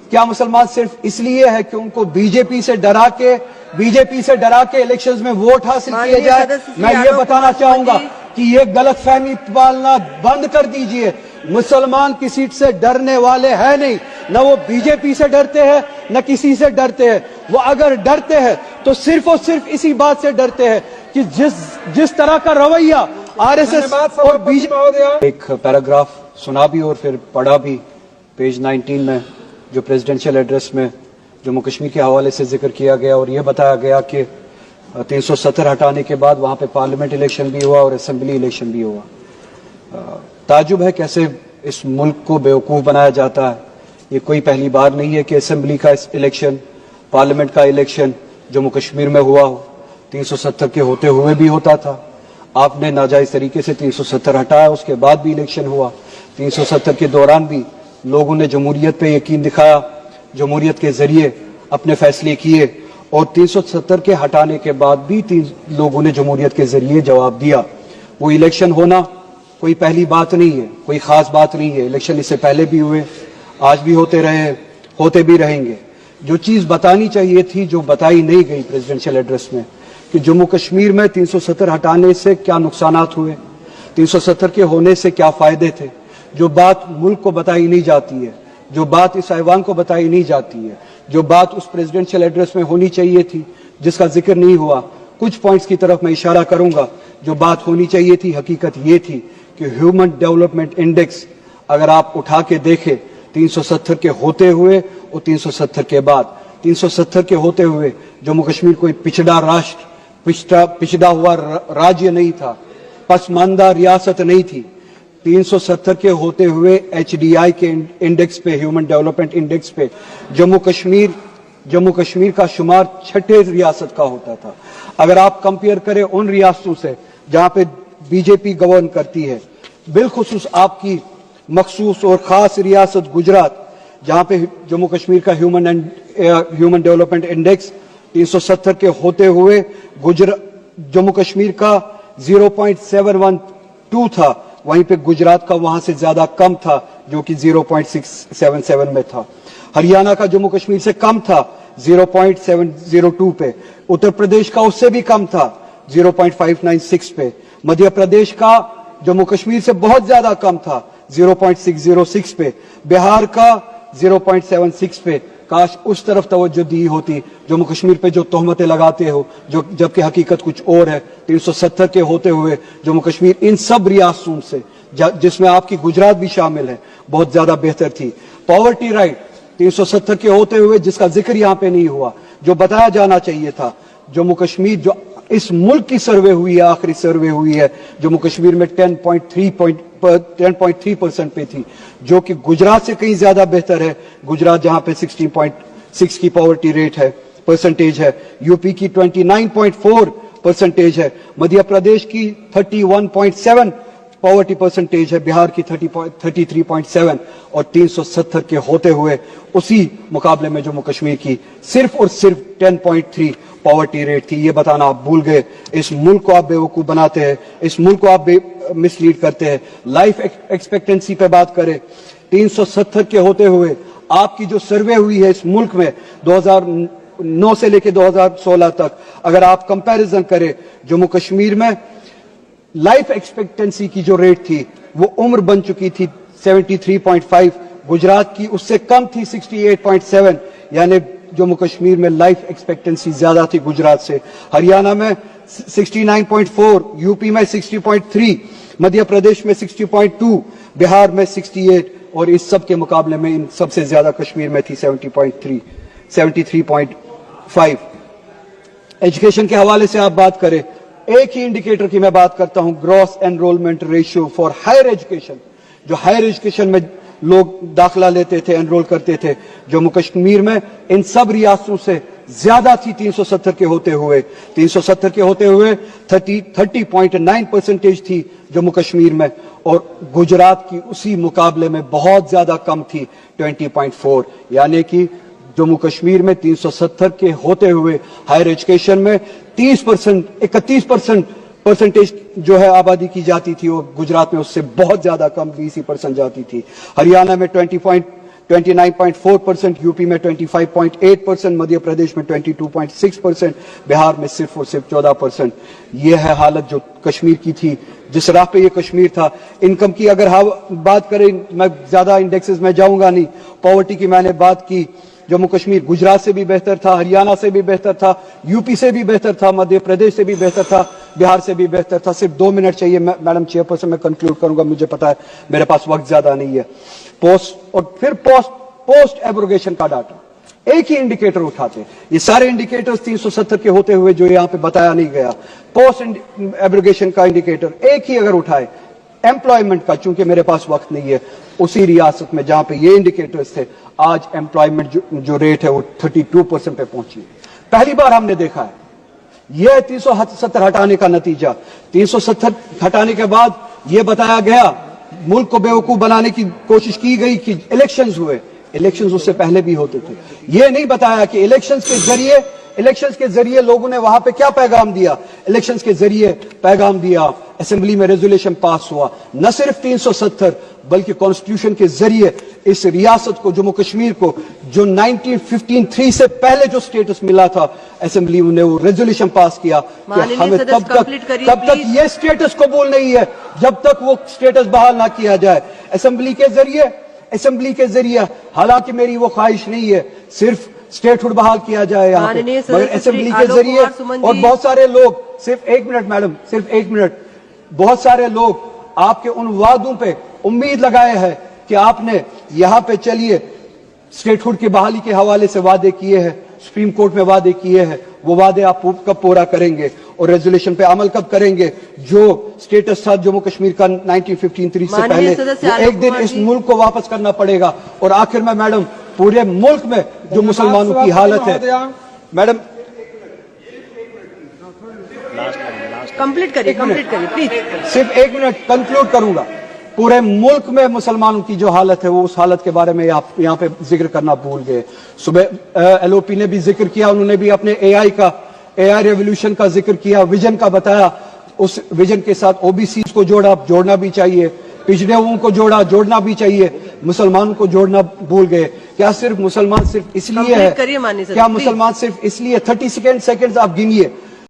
क्या मुसलमान सिर्फ इसलिए है कि उनको बीजेपी से डरा के इलेक्शंस में वोट हासिल किए जाए? मैं ये बताना चाहूंगा कि ये गलतफहमी पालना बंद कर दीजिए। मुसलमान किसी से डरने वाले हैं नहीं, न वो बीजेपी से डरते हैं न किसी से डरते हैं। वो अगर डरते हैं तो सिर्फ और सिर्फ इसी बात से डरते हैं कि जिस तरह का रवैया आरएसएस और बीजेपी। एक पैराग्राफ सुना भी और फिर पढ़ा भी पेज 19 में, जो प्रेसिडेंशियल एड्रेस में जम्मू कश्मीर के हवाले से जिक्र किया गया और यह बताया गया कि 370 हटाने के बाद वहां पे पार्लियामेंट इलेक्शन भी हुआ और असेंबली इलेक्शन भी हुआ। ताजुब है कैसे इस मुल्क को बेवकूफ़ बनाया जाता है। ये कोई पहली बार नहीं है कि असेंबली का इलेक्शन, पार्लियामेंट का इलेक्शन जम्मू कश्मीर में हुआ हो। 370 के होते हुए भी होता था, आपने नाजायज तरीके से 370 हटाया, उसके बाद भी इलेक्शन हुआ। 370 के दौरान भी लोगों ने जमहूरियत पे यकीन दिखाया, जमहूरियत के जरिए अपने फैसले किए, और 370 के हटाने के बाद भी लोगों ने जमहूरियत के जरिए जवाब दिया। वो इलेक्शन होना कोई पहली बात नहीं है, कोई खास बात नहीं है। इलेक्शन इससे पहले भी हुए, आज भी होते रहे, होते भी रहेंगे। जो चीज बतानी चाहिए थी, जो बताई नहीं गई प्रेसिडेंशियल एड्रेस में, कि जम्मू कश्मीर में 370 हटाने से क्या नुकसानात हुए, 370 के होने से क्या फायदे थे, जो बात मुल्क को बताई नहीं जाती है, जो बात इस ऐवान को बताई नहीं जाती है, जो बात उस प्रेसिडेंशियल एड्रेस में होनी चाहिए थी, जिसका जिक्र नहीं हुआ। कुछ पॉइंट्स की तरफ मैं इशारा करूंगा। जो बात होनी चाहिए थी, हकीकत ये थी कि ह्यूमन डेवलपमेंट इंडेक्स अगर आप उठा के देखें 370 के होते हुए और 370 के बाद, 370 के होते हुए जम्मू कश्मीर कोई पिछड़ा राष्ट्र, पिछड़ा हुआ राज्य नहीं था, पसमानदा रियासत नहीं थी। 370 के होते हुए HDI के इंडेक्स पे, ह्यूमन डेवलपमेंट इंडेक्स पे जम्मू कश्मीर का शुमार 6ठे रियासत का होता था। अगर आप कंपेयर करें उन रियासतों से जहां पे बीजेपी गवर्न करती है, बिलखुसूस आपकी मखसूस और खास रियासत गुजरात, जहां पे जम्मू कश्मीर का ह्यूमन डेवलपमेंट इंडेक्स 370 के होते हुए जम्मू कश्मीर का 0.712 था, वहीं पे गुजरात का वहां से ज्यादा कम था, जो कि 0.677 में था। हरियाणा का जम्मू कश्मीर से कम था, 0.702 पे। उत्तर प्रदेश का उससे भी कम था, 0.596 पे। मध्य प्रदेश का जम्मू कश्मीर से बहुत ज्यादा कम था, 0.606 पे। बिहार का 0.76 पे। काश उस तरफ तवज्जो दी होती। जम्मू कश्मीर पे जो तोहमतें लगाते हो, जो जबकि हकीकत कुछ और है। 370 के होते हुए जम्मू कश्मीर इन सब रियासतों से, जिसमें आपकी गुजरात भी शामिल है, बहुत ज्यादा बेहतर थी। पॉवर्टी राइट 370 के होते हुए, जिसका जिक्र यहाँ पे नहीं हुआ, जो बताया जाना चाहिए था। जम्मू कश्मीर, जो इस मुल्क की सर्वे हुई है, आखिरी सर्वे हुई है, जम्मू कश्मीर में 10.3% पे थी, जो कि गुजरात से कहीं ज्यादा बेहतर है। गुजरात जहां पे 16.6 की पॉवर्टी रेट है, परसेंटेज है। यूपी की 29.4% है। मध्य प्रदेश की 31.7 पॉवर्टी परसेंटेज है। बिहार की 33.7 और 370 के होते हुए उसी मुकाबले में जम्मू कश्मीर की सिर्फ और सिर्फ 10.3 पॉवर्टी रेट थी। ये बताना आप भूल गए। इस मुल्क को आप बेवकूफ बनाते हैं, इस मुल्क को आप मिसलीड करते हैं। लाइफ एक्सपेक्टेंसी पे बात करें, 370 के होते हुए आपकी जो सर्वे हुई है इस मुल्क में 2009 से लेकर 2016 तक, अगर आप कंपैरिजन करें, जम्मू कश्मीर में लाइफ एक्सपेक्टेंसी की जो रेट थी वो उम्र बन चुकी थी 73.5, गुजरात की उससे कम थी 68.7, यानी जम्मू कश्मीर में लाइफ एक्सपेक्टेंसी ज्यादा थी गुजरात से। हरियाणा में 69.4, यूपी में 60.3, मध्य प्रदेश में 60.2, बिहार में 68, और इस सब के मुकाबले में इन सबसे ज्यादा कश्मीर में थी 73.5। एजुकेशन के हवाले से आप बात करें, एक ही इंडिकेटर की मैं बात करता हूं, gross enrolment ratio for higher education. जो हायर एजुकेशन में लोग दाखिला लेते थे, एनरोल करते थे, जम्मू कश्मीर में इन सब रियासतों से ज्यादा थी 370 के होते हुए। 370 के होते हुए 30.9% थी जम्मू कश्मीर में, और गुजरात की उसी मुकाबले में बहुत ज्यादा कम थी 20.4। यानी कि जम्मू कश्मीर में 370 के होते हुए हायर एजुकेशन में 31% परसेंटेज जो है आबादी की जाती थी, और गुजरात में उससे बहुत ज्यादा कम 20% जाती थी। हरियाणा में 29.4%, यूपी में 25.8%, मध्य प्रदेश में 22.6%, बिहार में सिर्फ और सिर्फ 14%। ये है हालत जो कश्मीर की थी, जिस राह पे ये कश्मीर था। इनकम की अगर बात करें, मैं ज्यादा इंडेक्सेस में जाऊंगा नहीं। पॉवर्टी की मैंने बात की, जम्मू कश्मीर गुजरात से भी बेहतर था, हरियाणा से भी बेहतर था, यूपी से भी बेहतर था, मध्य प्रदेश से भी बेहतर था, बिहार से भी बेहतर था। सिर्फ 2 मिनट चाहिए मैडम चेयरपर्सन, मैं कंक्लूड करूंगा, मुझे पता है मेरे पास वक्त ज्यादा नहीं है। पोस्ट एब्रोगेशन का डाटा, एक ही इंडिकेटर उठाते, ये सारे इंडिकेटर्स 370 के होते हुए जो यहाँ पे बताया नहीं गया, पोस्ट एब्रोगेशन का इंडिकेटर एक ही अगर उठाए, एम्प्लॉयमेंट का, चूंकि मेरे पास वक्त नहीं है, उसी रियासत में जहां पे ये इंडिकेटर्स थे, आज एम्प्लॉयमेंट जो रेट है वो 32% पे पहुंची है। पहली बार हमने देखा है। यह 370 हटाने का नतीजा। 370 हटाने के बाद यह बताया गया, मुल्क को बेवकूफ बनाने की कोशिश की गई कि इलेक्शंस हुए। इलेक्शंस उससे पहले भी होते थे। यह नहीं बताया कि इलेक्शंस के जरिए लोगों ने वहां पे क्या पैगाम दिया। इलेक्शंस के जरिए पैगाम दिया, असेंबली में रेजोल्यूशन पास हुआ, न सिर्फ 370 बल्कि कॉन्स्टिट्यूशन के जरिए इस रियासत को, जम्मू कश्मीर को, जो 1953 से पहले जो स्टेटस मिला था, असेंबली ने वो रेजोल्यूशन पास किया कि हमें तब तक ये स्टेटस कबूल नहीं है जब तक वो स्टेटस बहाल ना किया जाए। असेंबली के जरिए हालांकि मेरी वो ख्वाहिश नहीं है सिर्फ स्टेटहुड बहाल किया जाए यहाँ पे, मगर असेंबली के जरिए, और बहुत सारे लोग, सिर्फ 1 मिनट मैडम, सिर्फ 1 मिनट, बहुत सारे लोग आपके उन वादों पे उम्मीद लगाए हैं कि आपने यहाँ पे चलिए स्टेटहुड की बहाली के हवाले से वादे किए हैं, सुप्रीम कोर्ट में वादे किए हैं, वो वादे आप कब पूरा करेंगे और रेजोल्यूशन पे अमल कब करेंगे। जो स्टेटस था जम्मू कश्मीर का 1953 से पहले, वो एक दिन इस मुल्क को वापस करना पड़ेगा। और आखिर में मैडम, पूरे मुल्क में जो मुसलमानों की हालत है, मैडम कंप्लीट करिए प्लीज। सिर्फ 1 मिनट कंक्लूड करूंगा। पूरे मुल्क में मुसलमानों की जो हालत है, वो उस हालत के बारे में आप यहाँ पे जिक्र करना भूल गए। सुबह एलओपी ने भी जिक्र किया, उन्होंने भी अपने एआई रेवोल्यूशन का जिक्र किया, विजन का बताया। उस विजन के साथ ओबीसी को जोड़ना भी चाहिए, पिछड़े हुओं को जोड़ना भी चाहिए, मुसलमानों को जोड़ना भूल गए। क्या मुसलमान सिर्फ इसलिए है 30 सेकेंड आप गिनिए